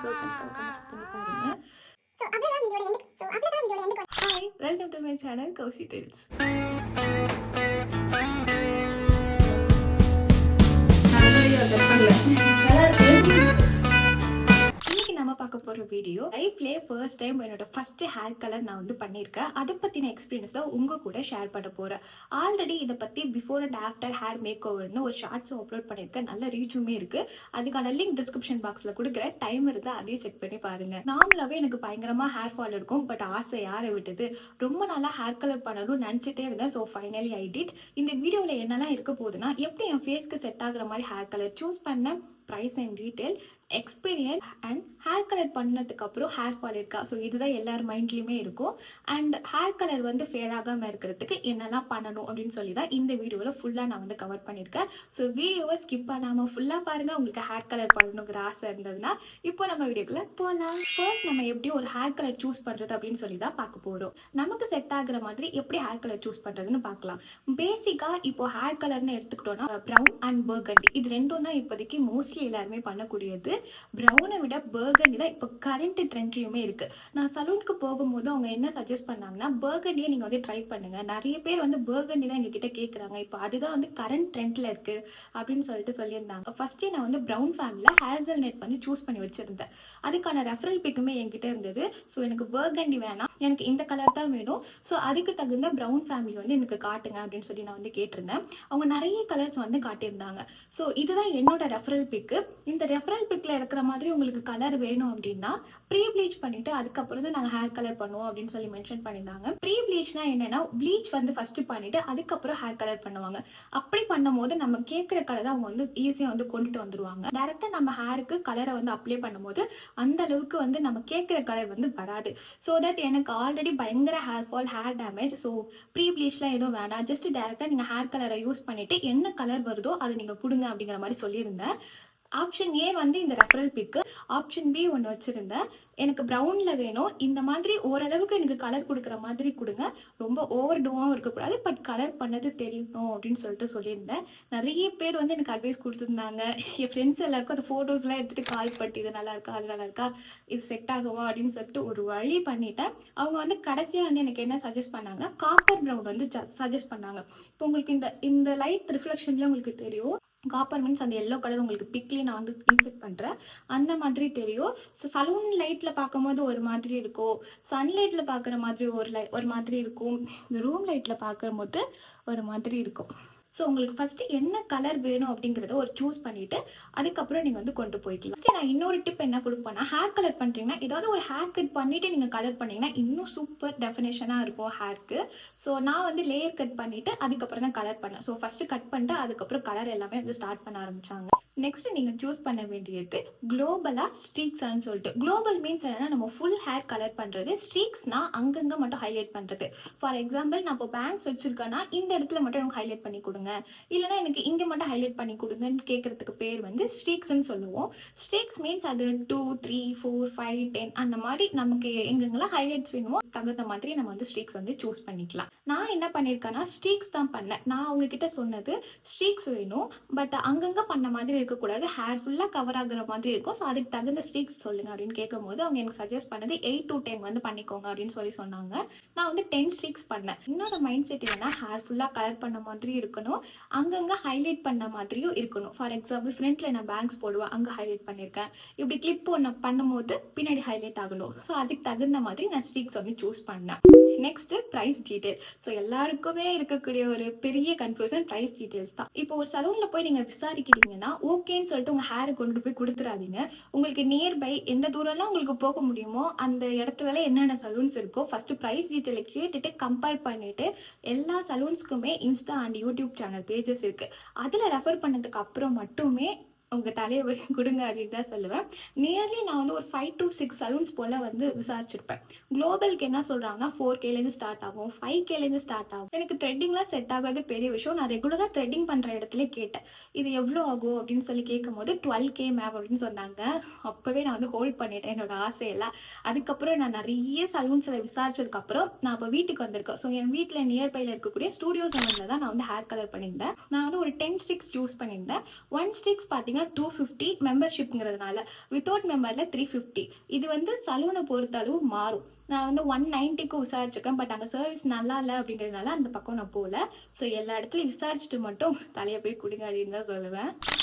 Upload பண்ணிருக்கேன், check பண்ணி பாருங்க. Hi, welcome to my channel Kousi tales. நம்ம பார்க்க போகிற வீடியோ லைஃப்லேயே ஃபர்ஸ்ட் டைம் என்னோட ஃபர்ஸ்ட் ஹேர் கலர் நான் வந்து பண்ணியிருக்கேன். அதை பற்றின எக்ஸ்பீரியன்ஸ் தான் உங்கள் கூட ஷேர் பண்ண போகிறேன். ஆல்ரெடி இதை பற்றி before and after hair make ஓவர்னு ஒரு ஷார்ட்ஸும் அப்லோட் பண்ணியிருக்கேன். நல்ல ரீச்சுமே இருக்குது. அதுக்கான லிங்க் டிஸ்கிரிப்ஷன் பாக்ஸில் கொடுக்குறேன். டைம் இருந்தால் அதையும் செக் பண்ணி பாருங்கள். நார்மலாகவே எனக்கு பயங்கரமாக ஹேர் ஃபால் இருக்கும். பட் ஆசை யாரை விட்டது, ரொம்ப நாளாக ஹேர் கலர் பண்ணணும்னு நினச்சிட்டே இருந்தேன். So finally I did. இந்த வீடியோவில் என்னெல்லாம் இருக்க போகுதுன்னா, எப்படி என் ஃபேஸ்க்கு செட் ஆகுற மாதிரி ஹேர் கலர் சூஸ் பண்ண, price and detail, experience and hair colour பண்ணதுக்கு அப்புறம் ஹேர் ஃபால் இருக்கா, ஸோ இதுதான் எல்லார் மைண்ட்லேயுமே இருக்கும். அண்ட் ஹேர் கலர் வந்து ஃபேட் ஆகாமல் இருக்கிறதுக்கு என்னெல்லாம் பண்ணணும் அப்படின்னு சொல்லி தான் இந்த வீடியோவில் ஃபுல்லாக நான் வந்து கவர் பண்ணியிருக்கேன். ஸோ வீடியோவை ஸ்கிப் பண்ணாமல் ஃபுல்லாக பாருங்கள். உங்களுக்கு ஹேர் கலர் பண்ணணுங்கிற ஆசை இருந்ததுன்னா இப்போ நம்ம வீடியோக்குள்ளே போகலாம். ஃபர்ஸ்ட் நம்ம எப்படி ஒரு ஹேர் கலர் சூஸ் பண்ணுறது அப்படின்னு சொல்லி தான் பார்க்க போகிறோம். நமக்கு செட் ஆகுற மாதிரி எப்படி ஹேர் கலர் சூஸ் பண்ணுறதுன்னு பார்க்கலாம். பேசிக்காக இப்போ ஹேர் கலர்னு எடுத்துக்கிட்டோன்னா ப்ரௌன் அண்ட் பர்கண்டி, இது ரெண்டும் தான் இப்போதைக்கு மோஸ்ட்லி எல்லாருமே பண்ணக்கூடியது. ப்ரௌனை விட பர்கண்டி தான் இப்போ கரண்ட் ட்ரெண்ட்லையுமே இருக்குது. நான் சலூனுக்கு போகும்போது அவங்க என்ன சஜஸ்ட் பண்ணாங்கன்னா, பர்கண்டியை நீங்கள் வந்து ட்ரை பண்ணுங்கள். நிறைய பேர் வந்து பர்கண்டி தான் எங்ககிட்ட கேட்குறாங்க. இப்போ அதுதான் வந்து கரண்ட் ட்ரெண்டில் இருக்குது அப்படின்னு சொல்லியிருந்தாங்க. ஃபர்ஸ்டே நான் வந்து ப்ரௌன் ஃபேமிலியில் ஹேசல் நெட் வந்து சூஸ் பண்ணி வச்சுருந்தேன். அதுக்கான ரெஃபரல் பிக்குமே என்கிட்ட இருந்தது. ஸோ எனக்கு பர்கண்டி வேணாம், எனக்கு இந்த கலர் தான் வேணும், ஸோ அதுக்கு தகுந்த ப்ரௌன் ஃபேமிலி வந்து எனக்கு காட்டுங்க அப்படின்னு சொல்லி நான் வந்து கேட்டிருந்தேன். அவங்க நிறைய கலர்ஸ் வந்து காட்டியிருந்தாங்க. ஸோ இதுதான் என்னோட ரெஃபரல் பிக்கு. இந்த ரெஃபரல் பிக்கில் இருக்கிற மாதிரி உங்களுக்கு கலர் வேணும் அப்படின்னா ப்ரீ ப்ளீச் பண்ணிட்டு அதுக்கப்புறம் தான் நாங்கள் ஹேர் கலர் பண்ணுவோம் அப்படின்னு சொல்லி மென்ஷன் பண்ணியிருந்தாங்க. ப்ரீ ப்ளீச்னா என்னன்னா, ப்ளீச் வந்து ஃபர்ஸ்ட் பண்ணிட்டு அதுக்கப்புறம் ஹேர் கலர் பண்ணுவாங்க. அப்படி பண்ணும் போது நம்ம கேட்குற கலரை அவங்க வந்து ஈஸியாக வந்து கொண்டுட்டு வந்துருவாங்க. டேரெக்டாக நம்ம ஹேருக்கு கலரை வந்து அப்ளை பண்ணும்போது அந்த அளவுக்கு வந்து நம்ம கேட்குற கலர் வந்து வராது. ஸோ தட் எனக்கு ஆல்ரெடி பயங்கர hair fall, hair damage. So pre ப்ளீச்லாம் எதுவும் வேணாம், ஜஸ்ட் டேரெக்டாக நீங்கள் ஹேர் கலரை யூஸ் பண்ணிட்டு என்ன கலர் வருதோ அதை நீங்கள் கொடுங்க அப்படிங்கிற மாதிரி சொல்லியிருந்தேன். ஆப்ஷன் ஏ வந்து இந்த ரெஃபரல் பிக்கு, ஆப்ஷன் பி ஒன்று வச்சுருந்தேன். எனக்கு ப்ரௌனில் வேணும், இந்த மாதிரி ஓரளவுக்கு எனக்கு கலர் கொடுக்குற மாதிரி கொடுங்க, ரொம்ப ஓவர் டூவாகவும் இருக்கக்கூடாது, பட் கலர் பண்ணது தெரியணும் அப்படின்னு சொல்லியிருந்தேன். நிறைய பேர் வந்து எனக்கு அட்வைஸ் கொடுத்துருந்தாங்க. என் ஃப்ரெண்ட்ஸ் எல்லாருக்கும் அந்த ஃபோட்டோஸ்லாம் எடுத்துகிட்டு கால் பட்டு இது நல்லா இருக்கா, அது நல்லா இருக்கா, இது செட் ஆகுவா அப்படின்னு சொல்லிட்டு ஒரு வழி பண்ணிட்டேன். அவங்க வந்து கடைசியாக வந்து எனக்கு என்ன சஜஸ்ட் பண்ணாங்கன்னா, காப்பர் ப்ரௌன் வந்து சஜஸ்ட் பண்ணாங்க. இப்போ உங்களுக்கு இந்த லைட் ரிஃப்ளெக்ஷன்லேயே உங்களுக்கு தெரியும். காப்பர் மீன்ஸ் அந்த எல்லோ கலர் உங்களுக்கு பிக்லேயே நான் வந்து இன்செர்ட் பண்ணுறேன், அந்த மாதிரி தெரியும். ஸோ சலூன் லைட்டில் பார்க்கும்போது ஒரு மாதிரி இருக்கும், சன்லைட்டில் பார்க்குற மாதிரி ஒரு மாதிரி இருக்கும், இந்த ரூம் லைட்டில் பார்க்கும்போது ஒரு மாதிரி இருக்கும். ஸோ உங்களுக்கு ஃபஸ்ட்டு என்ன கலர் வேணும் அப்படிங்கிறத ஒரு சூஸ் பண்ணிவிட்டு அதுக்கப்புறம் நீங்கள் வந்து கொண்டு போய்க்கலாம். ஃபஸ்ட்டு நான் இன்னொரு டிப் என்ன கொடுப்பேன்னா, ஹேர் கலர் பண்ணுறீங்கன்னா ஏதாவது ஒரு ஹேர் கட் பண்ணிவிட்டு நீங்கள் கலர் பண்ணிங்கன்னா இன்னும் சூப்பர் டெஃபினேஷனாக இருக்கும் ஹேருக்கு. ஸோ நான் வந்து லேயர் கட் பண்ணிவிட்டு அதுக்கப்புறம் தான் கலர் பண்ணேன். ஸோ ஃபஸ்ட்டு கட் பண்ணிட்டு அதுக்கப்புறம் கலர் எல்லாமே வந்து ஸ்டார்ட் பண்ண ஆரம்பித்தாங்க. நெக்ஸ்ட் நீங்கள் சூஸ் பண்ண வேண்டியது குளோபலாக ஸ்ட்ரீக்ஸ்ன்னு சொல்லிட்டு. குளோபல் மீன்ஸ் என்னன்னா, நம்ம ஃபுல் ஹேர் கலர் பண்ணுறது. ஸ்ட்ரீக்ஸ்னா அங்கங்கே மட்டும் ஹைலைட் பண்ணுறது. ஃபார் எக்ஸாம்பிள், நான் இப்போ பேங்க்ஸ் வச்சுருக்கேன்னா இந்த இடத்துல மட்டும் எனக்கு ஹைலைட் பண்ணி கொடுங்க, இல்லைனா எனக்கு இங்கே மட்டும் ஹைலைட் பண்ணி கொடுங்கன்னு கேட்குறதுக்கு பேர் வந்து ஸ்ட்ரீக்ஸ்ன்னு சொல்லுவோம். ஸ்ட்ரீக்ஸ் மீன்ஸ் அது 2, 3, 4, 5, 10 அந்த மாதிரி நமக்கு எங்கெங்கெல்லாம் ஹைலைட்ஸ் வேணுமோ தகுந்த மாதிரி நம்ம வந்து ஸ்ட்ரீக்ஸ் வந்து சூஸ் பண்ணிக்கலாம். நான் என்ன பண்ணியிருக்கேன்னா ஸ்ட்ரீக்ஸ் தான் பண்ணேன். நான் அவங்கக்கிட்ட சொன்னது ஸ்ட்ரீக்ஸ் வேணும், பட் அங்கங்கே பண்ண மாதிரி இருக்கக்கூடாது, ஹேர் ஃபுல்லாக கவர் ஆகுற மாதிரி இருக்கும், ஸோ அதுக்கு தகுந்த ஸ்ட்ரீக்ஸ் சொல்லுங்க அப்படின்னு கேட்கும்போது அவங்க எனக்கு சஜஸ்ட் பண்ணது 8 to 10 வந்து பண்ணிக்கோங்க அப்படின்னு சொன்னாங்க. நான் வந்து 10 ஸ்ட்ரீக்ஸ் பண்ணேன். என்னோட மைண்ட் செட் என்னன்னா, ஹேர் ஃபுல்லாக கலர் பண்ண மாதிரி இருக்கணும், அங்கங்கே ஹைலைட் பண்ண மாதிரியும் இருக்கணும். ஃபார் எக்ஸாம்பிள், ஃப்ரண்ட்ல நான் பேங்க்ஸ் போடுவேன், அங்கே ஹைலைட் பண்ணியிருக்கேன், இப்படி கிளிப் ஒன்று பண்ணும்போது பின்னாடி ஹைலைட் ஆகணும். ஸோ அதுக்கு தகுந்த மாதிரி நான் ஸ்ட்ரீக்ஸ் வந்து சூஸ் பண்ணேன். Next price detail. ஸோ எல்லாருக்குமே இருக்கக்கூடிய ஒரு பெரிய கன்ஃபியூஷன் ப்ரைஸ் டீட்டெயில்ஸ் தான். இப்போ ஒரு சலூனில் போய் நீங்கள் விசாரிக்கிறீங்கன்னா ஓகேன்னு சொல்லிட்டு உங்கள் ஹேரை கொண்டு போய் கொடுத்துடாதீங்க. உங்களுக்கு நியர்பை எந்த தூரம்லாம் உங்களுக்கு போக முடியுமோ அந்த இடத்துல என்னென்ன சலூன்ஸ் இருக்கோ ஃபஸ்ட்டு ப்ரைஸ் டீட்டெயிலை கேட்டுட்டு கம்பேர் பண்ணிவிட்டு, எல்லா சலூன்ஸ்க்குமே Insta and YouTube channel pages இருக்குது, அதில் ரெஃபர் பண்ணதுக்கு அப்புறம் மட்டுமே உங்கள் தலையை கொடுங்க அப்படின்னு தான் சொல்லுவேன். நியர்லி நான் வந்து ஒரு 5 to 6 சலூன்ஸ் போல் வந்து விசாரிச்சிருப்பேன். குளோபலுக்கு என்ன சொல்கிறாங்கன்னா 4Kலேருந்து ஸ்டார்ட் ஆகும், 5Kலேருந்து ஸ்டார்ட் ஆகும். எனக்கு த்ரெட்டிங்லாம் செட் ஆகிறது பெரிய விஷயம். நான் ரெகுலராக த்ரெட்டிங் பண்ணுற இடத்துல கேட்டேன், இது எவ்வளோ ஆகும் அப்படின்னு சொல்லி கேட்கும்போது 12K மேம் அப்படின்னு சொன்னாங்க. அப்போவே நான் வந்து ஹோல்ட் பண்ணிட்டேன் என்னோட ஆசையெல்லாம். அதுக்கப்புறம் நான் நிறைய சலூன்ஸில் விசாரிச்சதுக்கப்புறம் நான் இப்போ வீட்டுக்கு வந்திருக்கேன். ஸோ என் வீட்டில் நியர்பையில் இருக்கக்கூடிய ஸ்டூடியோ 7 தான் நான் வந்து ஹேர் கலர் பண்ணியிருந்தேன். நான் வந்து ஒரு 10 ஸ்டிக்ஸ் சூஸ் பண்ணியிருந்தேன். 1 ஸ்டிக்ஸ் பார்த்தீங்கன்னா 250 மெம்பர்ஷிப்ங்கிறதுனால, வித்தவுட் மெம்பரில் 350. இது வந்து சலூனை பொறுத்த அளவு மாறும். நான் வந்து 190க்கு விசாரிச்சிருக்கேன். பட் அங்கே சர்வீஸ் நல்லா இல்லை அப்படிங்கிறதுனால அந்த பக்கம் நான் போகல. ஸோ எல்லா இடத்துலையும் விசாரிச்சுட்டு மட்டும் தலையை போய் குடிங்க அப்படின்னு தான் சொல்லுவேன்.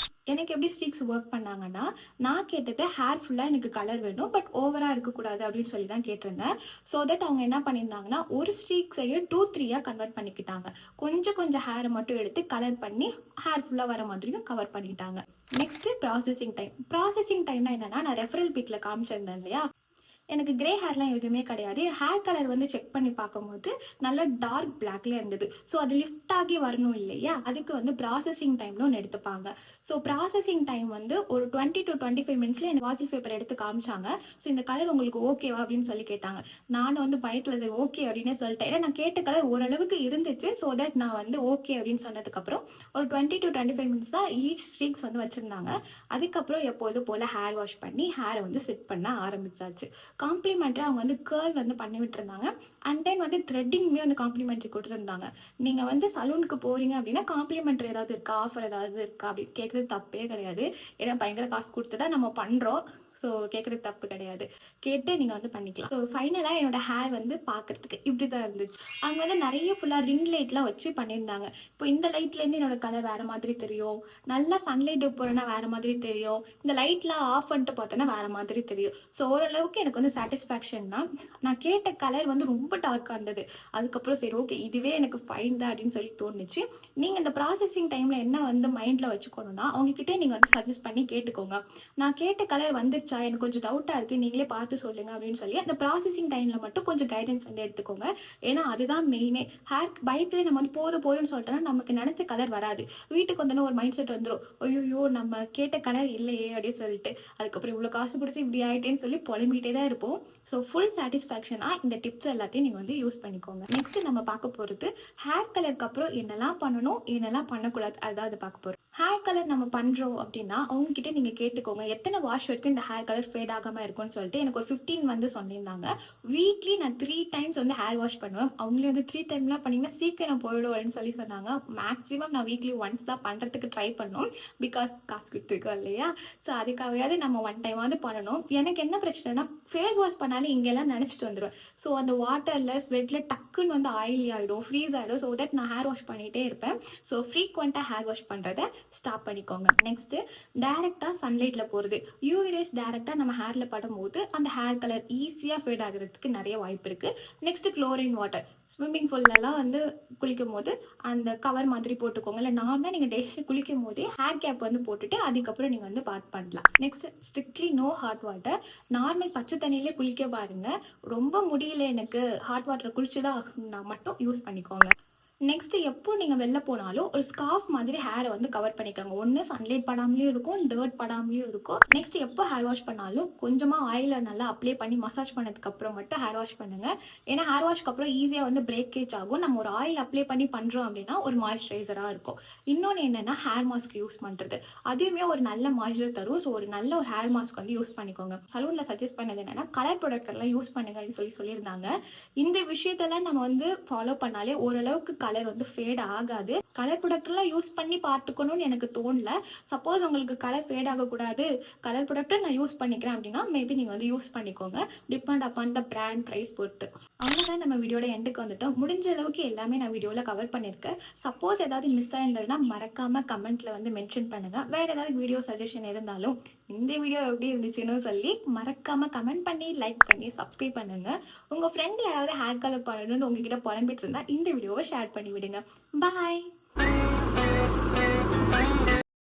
எனக்கு எப்படி ஸ்ட்ரீக்ஸ் ஒர்க் பண்ணாங்கன்னா, நான் கேட்டது ஹேர் ஃபுல்லாக எனக்கு கலர் வேணும், பட் ஓவராக இருக்கக்கூடாது அப்படின்னு சொல்லி தான் கேட்டிருந்தேன். ஸோ தட் அவங்க என்ன பண்ணியிருந்தாங்கன்னா, ஒரு ஸ்ட்ரீக்ஸையும் 2-3 கன்வெர்ட் பண்ணிக்கிட்டாங்க. கொஞ்சம் கொஞ்சம் ஹேரை மட்டும் எடுத்து கலர் பண்ணி ஹேர் ஃபுல்லாக வர மாதிரியும் கவர் பண்ணிட்டாங்க. Next processing time. ப்ராசஸிங் டைம்னா என்னென்னா, நான் ரெஃபரல் பிக்கில் காமிச்சிருந்தேன் இல்லையா, எனக்கு கிரே ஹேர்லாம் எதுவுமே கிடையாது. ஹேர் கலர் வந்து செக் பண்ணி பார்க்கும்போது நல்லா டார்க் பிளாக்ல இருந்தது. ஸோ அது லிஃப்ட் ஆகி வரணும் இல்லையா, அதுக்கு வந்து ப்ராசஸிங் டைம்னு ஒன்று எடுத்துப்பாங்க. ஸோ ப்ராசஸிங் டைம் வந்து ஒரு 20 to 25 மினிட்ஸில் எனக்கு வாட்ச் பேப்பர் எடுத்து காமிச்சாங்க. ஸோ இந்த கலர் உங்களுக்கு ஓகேவா அப்படின்னு சொல்லி கேட்டாங்க. நானும் வந்து பயத்தில் இது ஓகே அப்படின்னு சொல்லிட்டேன். ஏன்னா நான் கேட்ட கலர் ஓரளவுக்கு இருந்துச்சு. ஸோ தட் நான் வந்து ஓகே அப்படின்னு சொன்னதுக்கப்புறம் ஒரு 20 to 25 மினிட்ஸ் தான் ஈச் ஸ்ட்ரீக்ஸ் வந்து வச்சுருந்தாங்க. அதுக்கப்புறம் எப்போது போல் ஹேர் வாஷ் பண்ணி ஹேரை வந்து செட் பண்ண ஆரம்பிச்சாச்சு. காம்ப்ளிமெண்ட்ரி அவங்க வந்து கேர்ள் வந்து பண்ணி விட்டுருந்தாங்க. அண்ட் தென் வந்து த்ரெட்டிங்குமே வந்து காம்ப்ளிமெண்ட்ரி கொடுத்துருந்தாங்க. நீங்கள் வந்து சலூனுக்கு போகிறீங்க அப்படின்னா காம்ப்ளிமெண்ட்ரி ஏதாவது இருக்கா, ஆஃபர் ஏதாவது இருக்கா அப்படின்னு கேட்குறது தப்பே கிடையாது. ஏன்னா பயங்கர காசு கொடுத்து தான் நம்ம பண்ணுறோம். ஸோ கேட்குறது தப்பு கிடையாது. கேட்டு நீங்கள் வந்து பண்ணிக்கலாம். ஸோ ஃபைனலாக என்னோட ஹேர் வந்து பார்க்குறதுக்கு இப்படி தான் இருந்துச்சு. அவங்க வந்து நிறைய ஃபுல்லாக ரிங் லைட்லாம் வச்சு பண்ணியிருந்தாங்க. இப்போ இந்த லைட்லேருந்து என்னோட கலர் வேறு மாதிரி தெரியும், நல்லா சன்லைட்டு போகிறேன்னா வேறு மாதிரி தெரியும், இந்த லைட்லாம் ஆஃப் பண்ணிட்டு பார்த்தோன்னா வேறு மாதிரி தெரியும். ஸோ ஓரளவுக்கு எனக்கு வந்து சாட்டிஸ்ஃபேக்ஷன் தான். நான் கேட்ட கலர் வந்து ரொம்ப டார்க்காக இருந்தது. அதுக்கப்புறம் சரி ஓகே இதுவே எனக்கு ஃபைன் தான் அப்படின்னு சொல்லி தோணுச்சு. நீங்கள் இந்த ப்ராசஸிங் டைமில் என்ன வந்து மைண்டில் வச்சுக்கணும்னா, அவங்கக்கிட்டே நீங்கள் வந்து சஜஸ்ட் பண்ணி கேட்டுக்கோங்க. நான் கேட்ட கலர் வந்துருச்சு, எனக்கு கொஞ்சம் டவுட்டாக இருக்குது, நீங்களே பார்த்து சொல்லுங்கள் அப்படின்னு சொல்லி அந்த ப்ராசஸிங் டைமில் மட்டும் கொஞ்சம் கைடன்ஸ் வந்து எடுத்துக்கோங்க. ஏன்னா அதுதான் மெயினே. ஹேர் பயத்தில் நம்ம வந்து போதும்னு சொல்லிட்டோன்னா நமக்கு நினச்ச கலர் வராது. வீட்டுக்கு வந்தோன்னா ஒரு மைண்ட் செட் வந்துடும், ஐயோ நம்ம கேட்ட கலர் இல்லையே அப்படின்னு சொல்லிட்டு அதுக்கப்புறம் இவ்வளோ காசு கொடுத்து இப்படி ஆகிட்டேன்னு சொல்லி புலம்பிகிட்டே தான் இருப்போம். ஸோ ஃபுல் சாட்டிஸ்ஃபேக்ஷனாக இந்த டிப்ஸ் எல்லாத்தையும் நீங்கள் வந்து யூஸ் பண்ணிக்கோங்க. நெக்ஸ்ட் நம்ம பார்க்க போகிறது ஹேர் கலருக்கு அப்புறம் என்னெல்லாம் பண்ணணும் என்னெல்லாம் பண்ணக்கூடாது, அதாவது பார்க்க போகிறோம். ஹேர் கலர் நம்ம பண்ணுறோம் அப்படின்னா அவங்ககிட்ட நீங்கள் கேட்டுக்கோங்க எத்தனை வாஷ் வரைக்கும் இந்த ஹேர் கலர் ஃபேட் ஆகாமல் இருக்கும்னு சொல்லிட்டு. எனக்கு ஒரு 15 வந்து சொல்லியிருந்தாங்க. வீக்லி நான் 3 டைம்ஸ் வந்து ஹேர் வாஷ் பண்ணுவேன். அவங்களே வந்து 3 டைம்லாம் பண்ணிங்கன்னா சீக்கிரம் போயிடும் அப்படின்னு சொல்லி சொன்னாங்க. மேக்ஸிமம் நான் வீக்லி ஒன்ஸ் தான் பண்ணுறதுக்கு ட்ரை பண்ணோம். பிகாஸ் காசு கொடுத்துருக்கோம் இல்லையா. ஸோ அதுக்காகவே நம்ம 1 டைமாவது பண்ணணும். எனக்கு என்ன பிரச்சனைனா ஃபேஸ் வாஷ் பண்ணாலும் இங்கெல்லாம் நினச்சிட்டு வந்துடுவேன். ஸோ அந்த வாட்டரில் ஸ்வெட்டில் டக்குன்னு வந்து ஆயிலி ஆகிடும், ஃப்ரீஸ் ஆகிடும். ஸோ தட் நான் ஹேர் வாஷ் பண்ணிகிட்டே இருப்பேன். ஸோ ஃப்ரீக்வெண்ட்டாக ஹேர் வாஷ் பண்ணுறதை ஸ்டாப் பண்ணிக்கோங்க. நெக்ஸ்ட்டு டைரெக்டாக சன்லைட்டில் போகிறது. யூவி ரேஸ் டைரெக்டாக நம்ம ஹேரில் படும்போது அந்த ஹேர் கலர் ஈஸியாக ஃபேட் ஆகிறதுக்கு நிறைய வாய்ப்பு இருக்குது. Next chlorine water. ஸ்விம்மிங் பூல்லலாம் வந்து குளிக்கும் போது அந்த கவர் மாதிரி போட்டுக்கோங்க. இல்லை நார்மலாக நீங்கள் டெய்லி குளிக்கும் போதே ஹேர் கேப் வந்து போட்டுட்டு அதுக்கப்புறம் நீங்கள் வந்து பாத் பண்ணலாம். Next strictly no hot water. Normal பச்சை தண்ணியிலே குளிக்க பாருங்கள். ரொம்ப முடியல எனக்கு ஹாட் வாட்டர் குளிச்சுதான் மட்டும் யூஸ் பண்ணிக்கோங்க. நெக்ஸ்ட் எப்போ நீங்கள் வெளில போனாலும் ஒரு ஸ்கார்ஃப் மாதிரி ஹேரை வந்து கவர் பண்ணிக்கோங்க. ஒன்று சன்லைட் படாமலேயும் இருக்கும், டர்ட் படாமலேயும் இருக்கும். நெக்ஸ்ட் எப்போ ஹேர் வாஷ் பண்ணாலும் கொஞ்சமாக ஆயிலை நல்லா அப்ளை பண்ணி மசாஜ் பண்ணதுக்கப்புறம் மட்டும் ஹேர் வாஷ் பண்ணுங்கள். ஏன்னா ஹேர் வாஷ்க்கு அப்புறம் ஈஸியாக வந்து பிரேக்கேஜ் ஆகும். நம்ம ஒரு ஆயில் அப்ளை பண்ணி பண்ணுறோம் அப்படின்னா ஒரு மாய்ஸ்சரைசராக இருக்கும். இன்னொன்று என்னென்னா ஹேர் மாஸ்க் யூஸ் பண்ணுறது, அதுவுமே ஒரு நல்ல மாய்ஸ்சர் தரும். ஸோ ஒரு நல்ல ஒரு ஹேர் மாஸ்க் வந்து யூஸ் பண்ணிக்கோங்க. சலூனில் சஜஸ்ட் பண்ணது என்னென்னா கலர் ப்ராடக்ட் எல்லாம் யூஸ் பண்ணுங்கன்னு சொல்லியிருந்தாங்க. இந்த விஷயத்தெல்லாம் நம்ம வந்து ஃபாலோ பண்ணாலே ஓரளவுக்கு கலர் வந்து ஃபேட் ஆகாது. கலர் ப்ராடக்ட்லாம் யூஸ் பண்ணி பார்த்துக்கணும்னு எனக்கு தோணல. சப்போஸ் உங்களுக்கு கலர் ஃபேட் ஆகக்கூடாது, கலர் ப்ராடக்ட்டை நான் யூஸ் பண்ணிக்கிறேன் அப்படின்னா மேபி நீங்கள் வந்து யூஸ் பண்ணிக்கோங்க. Depend upon the brand price பொறுத்து. அவ்வளோதான், நம்ம வீடியோட எண்டுக்கு வந்துட்டோம். முடிஞ்ச அளவுக்கு எல்லாமே நான் வீடியோவில் கவர் பண்ணியிருக்கேன். சப்போஸ் ஏதாவது மிஸ் ஆயிருந்ததுன்னா மறக்காமல் கமெண்ட்டில் வந்து மென்ஷன் பண்ணுங்கள். வேறு ஏதாவது வீடியோ சஜஷன் இருந்தாலும் இந்த வீடியோ எப்படி இருந்துச்சுன்னு சொல்லி மறக்காமல் கமெண்ட் பண்ணி லைக் பண்ணி சப்ஸ்கிரைப் பண்ணுங்கள். உங்கள் ஃப்ரெண்டில் யாராவது ஹேர் கலர் பண்ணணும்னு உங்ககிட்ட புலம்பிட்டு இருந்தால் இந்த வீடியோவை ஷேர் பண்ணி விடுங்க. பாய்.